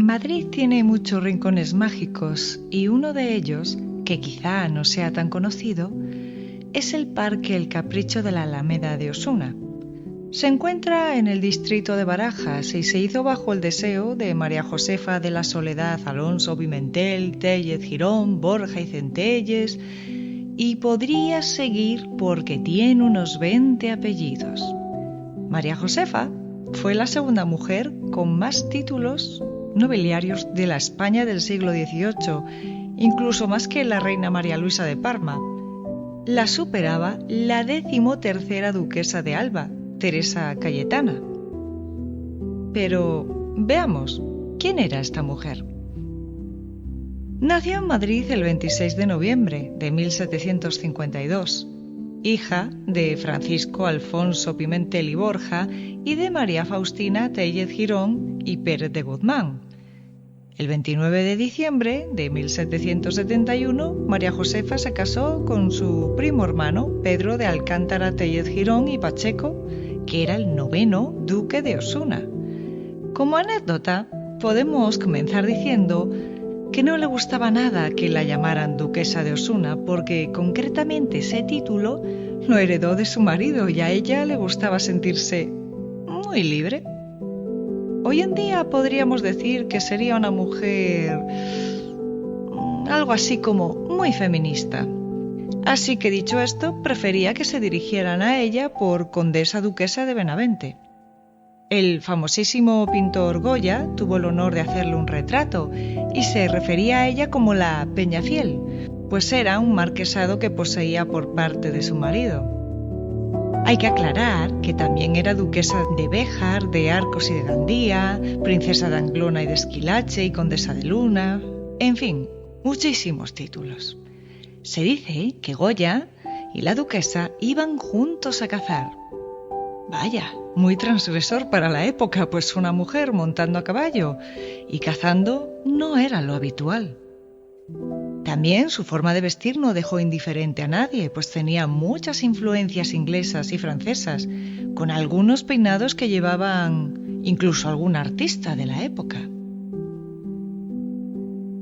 Madrid tiene muchos rincones mágicos y uno de ellos, que quizá no sea tan conocido, es el Parque El Capricho de la Alameda de Osuna. Se encuentra en el distrito de Barajas y se hizo bajo el deseo de María Josefa de la Soledad Alonso Pimentel, Tellez Girón, Borja y Centelles, y podría seguir porque tiene unos 20 apellidos. María Josefa fue la segunda mujer con más títulos nobiliarios de la España del siglo XVIII, incluso más que la reina María Luisa de Parma. La superaba la 13ª duquesa de Alba, Teresa Cayetana. Pero veamos, ¿quién era esta mujer? Nació en Madrid el 26 de noviembre de 1752, hija de Francisco Alfonso Pimentel y Borja y de María Faustina Tellez Girón y Pérez de Guzmán. El 29 de diciembre de 1771, María Josefa se casó con su primo hermano, Pedro de Alcántara Tellez Girón y Pacheco, que era el 9º duque de Osuna. Como anécdota, podemos comenzar diciendo que no le gustaba nada que la llamaran duquesa de Osuna, porque concretamente ese título lo heredó de su marido y a ella le gustaba sentirse muy libre. Hoy en día podríamos decir que sería una mujer algo así como muy feminista. Así que dicho esto, prefería que se dirigieran a ella por condesa duquesa de Benavente. El famosísimo pintor Goya tuvo el honor de hacerle un retrato y se refería a ella como la Peñafiel, pues era un marquesado que poseía por parte de su marido. Hay que aclarar que también era duquesa de Béjar, de Arcos y de Gandía, princesa de Anglona y de Esquilache y condesa de Luna, en fin, muchísimos títulos. Se dice que Goya y la duquesa iban juntos a cazar. Vaya, muy transgresor para la época, pues una mujer montando a caballo y cazando no era lo habitual. También su forma de vestir no dejó indiferente a nadie, pues tenía muchas influencias inglesas y francesas, con algunos peinados que llevaban incluso algún artista de la época.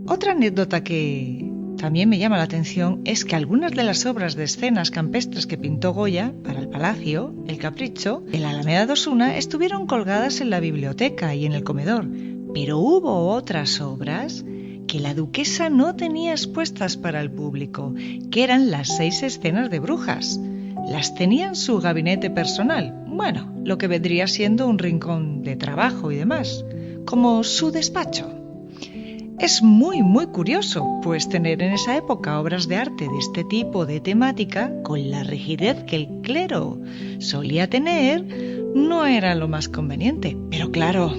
Otra anécdota que también me llama la atención es que algunas de las obras de escenas campestres que pintó Goya para el Palacio, El Capricho, en la Alameda de Osuna, estuvieron colgadas en la biblioteca y en el comedor, pero hubo otras obras que la duquesa no tenía expuestas para el público, que eran las 6 escenas de brujas. Las tenía en su gabinete personal, bueno, lo que vendría siendo un rincón de trabajo y demás, como su despacho. Es muy curioso, pues tener en esa época obras de arte de este tipo de temática, con la rigidez que el clero solía tener, no era lo más conveniente. Pero claro,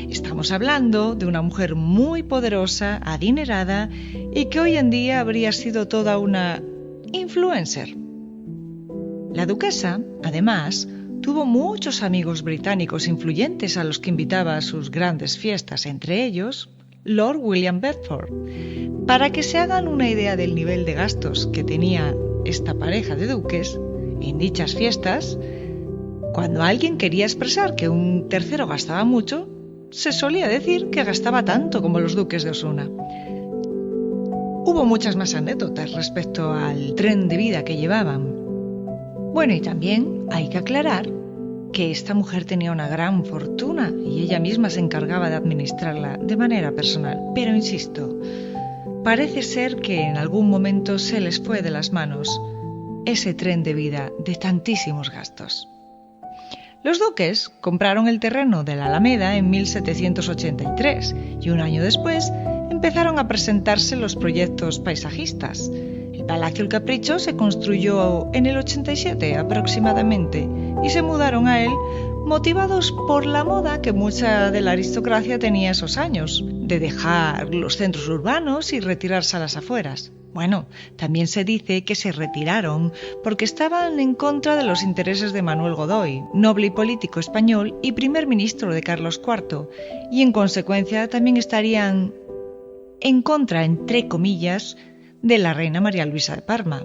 estamos hablando de una mujer muy poderosa, adinerada y que hoy en día habría sido toda una influencer. La duquesa, además, tuvo muchos amigos británicos influyentes a los que invitaba a sus grandes fiestas, entre ellos Lord William Bedford. Para que se hagan una idea del nivel de gastos que tenía esta pareja de duques en dichas fiestas, cuando alguien quería expresar que un tercero gastaba mucho, se solía decir que gastaba tanto como los duques de Osuna. Hubo muchas más anécdotas respecto al tren de vida que llevaban. Bueno, y también hay que aclarar que esta mujer tenía una gran fortuna y ella misma se encargaba de administrarla de manera personal. Pero insisto, parece ser que en algún momento se les fue de las manos ese tren de vida de tantísimos gastos. Los duques compraron el terreno de la Alameda en 1783 y un año después empezaron a presentarse los proyectos paisajistas. El Palacio El Capricho se construyó en el 87 aproximadamente y se mudaron a él motivados por la moda que mucha de la aristocracia tenía esos años, de dejar los centros urbanos y retirarse a las afueras. Bueno, también se dice que se retiraron porque estaban en contra de los intereses de Manuel Godoy, noble y político español y primer ministro de Carlos IV, y en consecuencia también estarían en contra, entre comillas, de la reina María Luisa de Parma.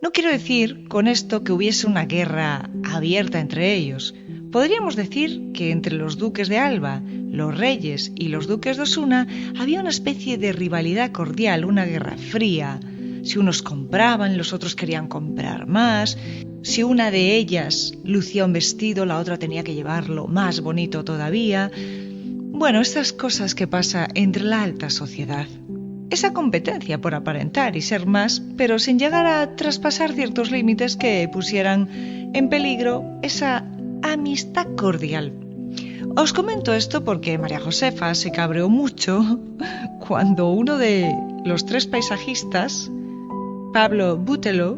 No quiero decir con esto que hubiese una guerra abierta entre ellos, Podríamos decir que entre los duques de Alba, los reyes y los duques de Osuna había una especie de rivalidad cordial, una guerra fría. Si unos compraban, los otros querían comprar más. Si una de ellas lucía un vestido, la otra tenía que llevarlo más bonito todavía. Bueno, estas cosas que pasa entre la alta sociedad. Esa competencia por aparentar y ser más, pero sin llegar a traspasar ciertos límites que pusieran en peligro esa amistad cordial. Os comento esto porque María Josefa se cabreó mucho cuando uno de los 3 paisajistas, Pablo Boutellot,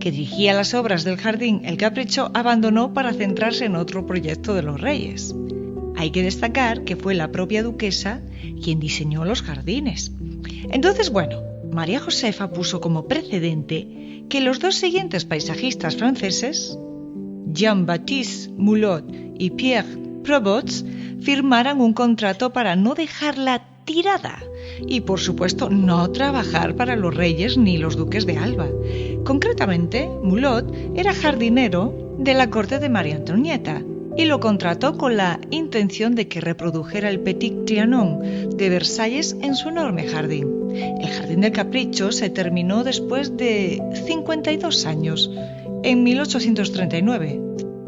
que dirigía las obras del jardín El Capricho, abandonó para centrarse en otro proyecto de los reyes. Hay que destacar que fue la propia duquesa quien diseñó los jardines. Entonces, bueno, María Josefa puso como precedente que los 2 siguientes paisajistas franceses, Jean-Baptiste Mulot y Pierre Provost, firmaran un contrato para no dejarla tirada y, por supuesto, no trabajar para los reyes ni los duques de Alba. Concretamente, Mulot era jardinero de la corte de María Antonieta y lo contrató con la intención de que reprodujera el Petit Trianon de Versalles en su enorme jardín. El Jardín del Capricho se terminó después de 52 años, en 1839.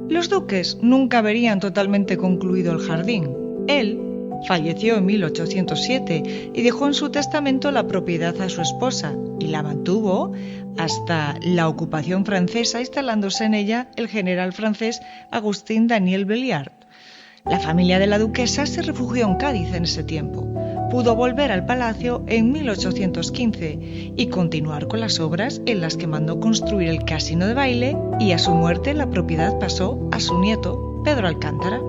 Los duques nunca verían totalmente concluido el jardín. Él falleció en 1807 y dejó en su testamento la propiedad a su esposa y la mantuvo hasta la ocupación francesa, instalándose en ella el general francés Agustín Daniel Belliard. La familia de la duquesa se refugió en Cádiz en ese tiempo. Pudo volver al palacio en 1815 y continuar con las obras en las que mandó construir el casino de baile, y a su muerte la propiedad pasó a su nieto, Pedro Alcántara.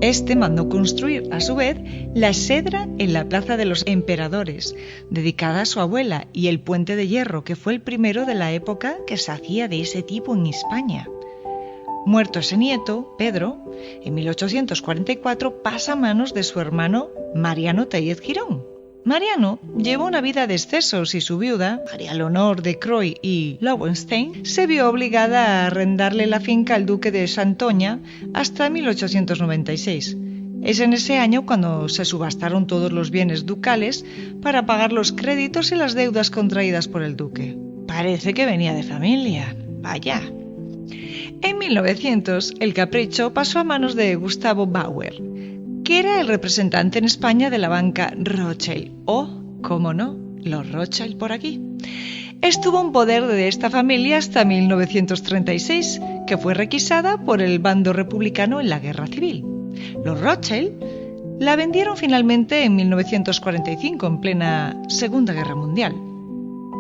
Este mandó construir, a su vez, la exedra en la Plaza de los Emperadores, dedicada a su abuela, y el puente de hierro, que fue el primero de la época que se hacía de ese tipo en España. Muerto ese nieto, Pedro, en 1844 pasa a manos de su hermano Mariano Tellez Girón. Mariano llevó una vida de excesos y su viuda, María Leonor de Croy y Lowenstein, se vio obligada a arrendarle la finca al duque de Santoña hasta 1896. Es en ese año cuando se subastaron todos los bienes ducales para pagar los créditos y las deudas contraídas por el duque. Parece que venía de familia. Vaya. En 1900, el Capricho pasó a manos de Gustavo Bauer, que era el representante en España de la banca Rothschild, o, cómo no, los Rothschild por aquí. Estuvo en poder de esta familia hasta 1936, que fue requisada por el bando republicano en la Guerra Civil. Los Rothschild la vendieron finalmente en 1945, en plena Segunda Guerra Mundial.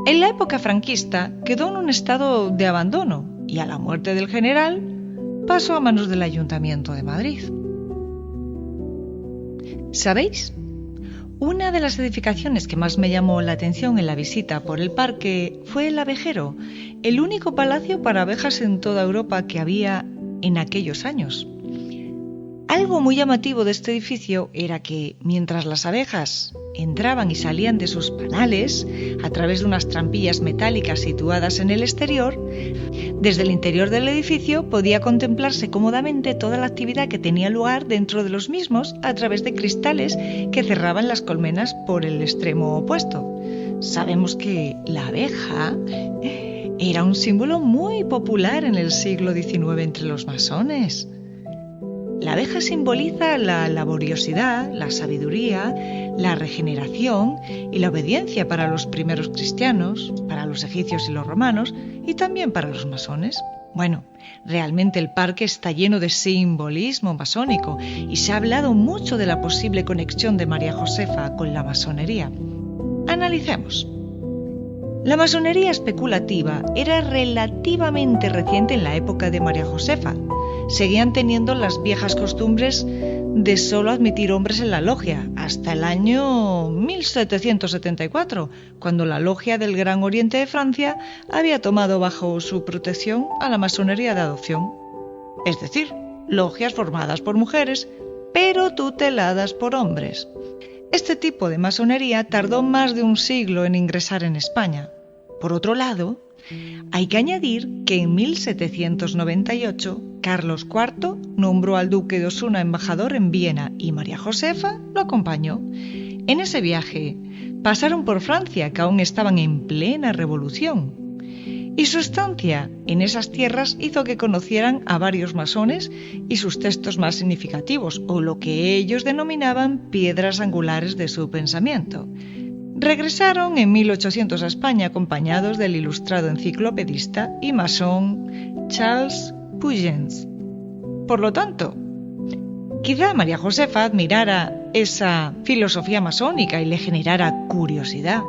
En la época franquista quedó en un estado de abandono y a la muerte del general pasó a manos del Ayuntamiento de Madrid. ¿Sabéis? Una de las edificaciones que más me llamó la atención en la visita por el parque fue el abejero, el único palacio para abejas en toda Europa que había en aquellos años. Algo muy llamativo de este edificio era que, mientras las abejas entraban y salían de sus panales a través de unas trampillas metálicas situadas en el exterior, desde el interior del edificio podía contemplarse cómodamente toda la actividad que tenía lugar dentro de los mismos a través de cristales que cerraban las colmenas por el extremo opuesto. Sabemos que la abeja era un símbolo muy popular en el siglo XIX entre los masones. La abeja simboliza la laboriosidad, la sabiduría, la regeneración y la obediencia para los primeros cristianos, para los egipcios y los romanos, y también para los masones. Bueno, realmente el parque está lleno de simbolismo masónico y se ha hablado mucho de la posible conexión de María Josefa con la masonería. Analicemos. La masonería especulativa era relativamente reciente en la época de María Josefa. Seguían teniendo las viejas costumbres de solo admitir hombres en la logia, hasta el año 1774, cuando la logia del Gran Oriente de Francia había tomado bajo su protección a la masonería de adopción. Es decir, logias formadas por mujeres, pero tuteladas por hombres. Este tipo de masonería tardó más de un siglo en ingresar en España. Por otro lado, hay que añadir que en 1798 Carlos IV nombró al duque de Osuna embajador en Viena y María Josefa lo acompañó. En ese viaje pasaron por Francia, que aún estaban en plena revolución, y su estancia en esas tierras hizo que conocieran a varios masones y sus textos más significativos, o lo que ellos denominaban piedras angulares de su pensamiento. Regresaron en 1800 a España acompañados del ilustrado enciclopedista y masón Charles Pugins. Por lo tanto, quizá María Josefa admirara esa filosofía masónica y le generara curiosidad.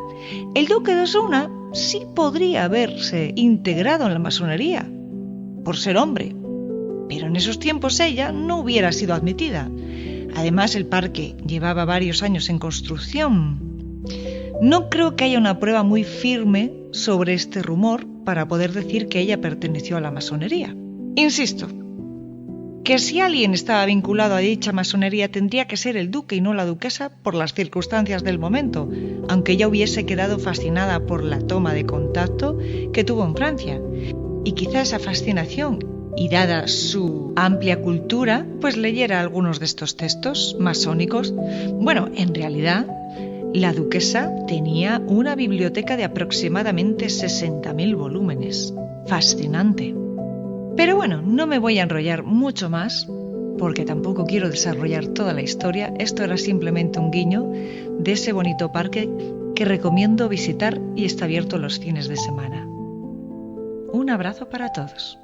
El duque de Osuna sí podría haberse integrado en la masonería, por ser hombre, pero en esos tiempos ella no hubiera sido admitida. Además, el parque llevaba varios años en construcción. No creo que haya una prueba muy firme sobre este rumor para poder decir que ella perteneció a la masonería. Insisto, que si alguien estaba vinculado a dicha masonería tendría que ser el duque y no la duquesa por las circunstancias del momento, aunque ella hubiese quedado fascinada por la toma de contacto que tuvo en Francia. Y quizá esa fascinación, y dada su amplia cultura, pues leyera algunos de estos textos masónicos. Bueno, en realidad, la duquesa tenía una biblioteca de aproximadamente 60.000 volúmenes. Fascinante. Pero bueno, no me voy a enrollar mucho más, porque tampoco quiero desarrollar toda la historia. Esto era simplemente un guiño de ese bonito parque que recomiendo visitar y está abierto los fines de semana. Un abrazo para todos.